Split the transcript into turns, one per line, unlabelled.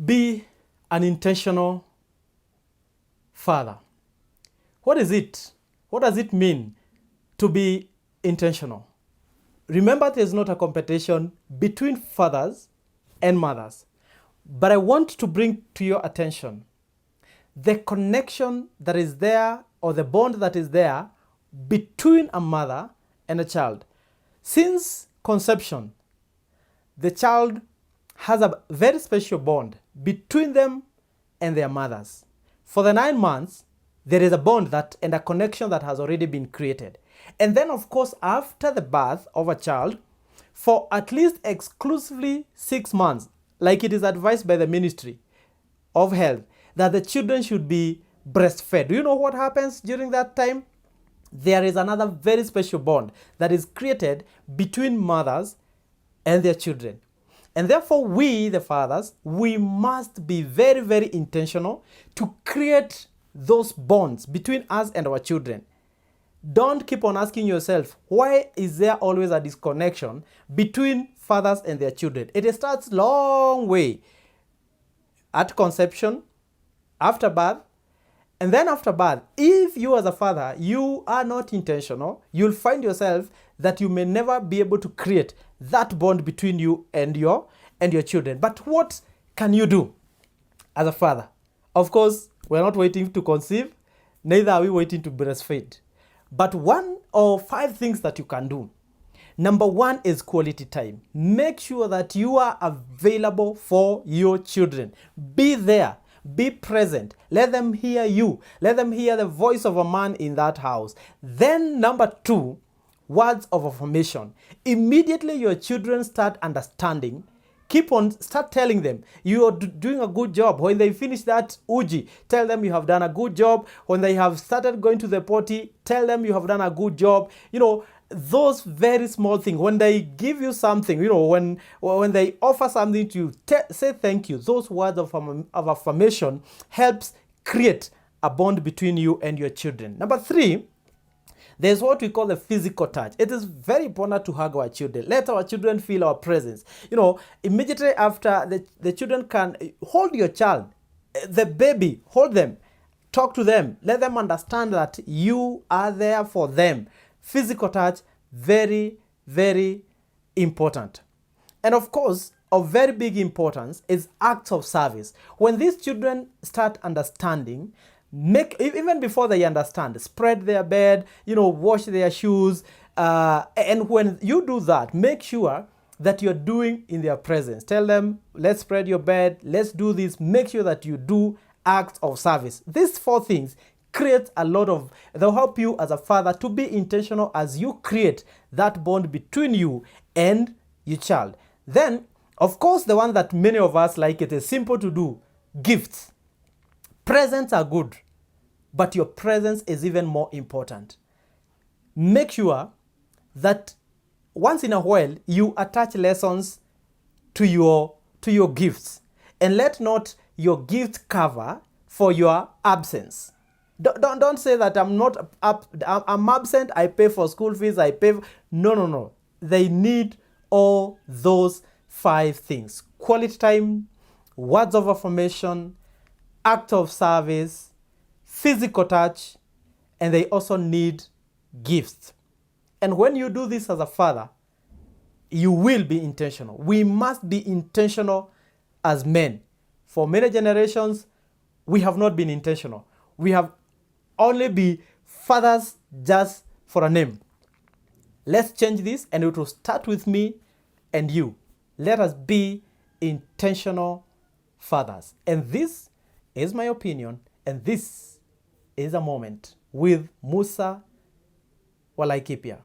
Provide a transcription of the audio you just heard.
Be an intentional father. What is it? What does it mean to be intentional? Remember, there's not a competition between fathers and mothers. But I want to bring to your attention the connection that is there, or the bond that is there between a mother and a child. Since conception, the child has a very special bond between them and their mothers. For the 9 months, there is a bond that and a connection that has already been created. And then, of course, after the birth of a child, for at least exclusively 6 months, like it is advised by the Ministry of Health, that the children should be breastfed. Do you know what happens during that time? There is another very special bond that is created between mothers and their children. And therefore, we, the fathers, we must be very, very intentional to create those bonds between us and our children. Don't keep on asking yourself, why is there always a disconnection between fathers and their children? It starts long way at conception, after birth, and then after birth. If you as a father, you are not intentional, you'll find yourself that you may never be able to create that bond between you and your children. But what can you do as a father? Of course, we're not waiting to conceive, neither are we waiting to breastfeed. But 1 or 5 things that you can do. Number 1 is quality time. Make sure that you are available for your children. Be there. Be present. Let them hear you. Let them hear the voice of a man in that house. Then number 2, words of affirmation. Immediately your children start understanding, start telling them you are doing a good job. When they finish that uji, tell them you have done a good job. When they have started going to the potty, tell them you have done a good job. You know, those very small things. When they give you something, you know, when they offer something to you, say thank you. Those words of affirmation helps create a bond between you and your children. Number 3, there's what we call the physical touch. It is very important to hug our children. Let our children feel our presence. You know, immediately after, the children can hold your child, the baby, hold them, talk to them, let them understand that you are there for them. Physical touch, very, very important. And of course, of very big importance is acts of service. When these children start understanding, even before they understand, spread their bed, you know, wash their shoes, and when you do that, make sure that you're doing in their presence. Tell them, let's spread your bed, let's do this. Make sure that you do acts of service. These 4 things create a lot of, they'll help you as a father to be intentional as you create that bond between you and your child. Then, of course, the one that many of us like, it is simple to do, gifts. Presents are good, but your presence is even more important. Make sure that once in a while you attach lessons to your gifts, and let not your gift cover for your absence. Don't say that I'm absent, I pay for school fees, No. They need all those 5 things. Quality time, words of affirmation, act of service, physical touch, and they also need gifts. And when you do this as a father, you will be intentional. We must be intentional as men. For many generations, we have not been intentional. We have only been fathers just for a name. Let's change this, and it will start with me and you. Let us be intentional fathers. And this is my opinion, and this is a moment with Musa wa Laikipia.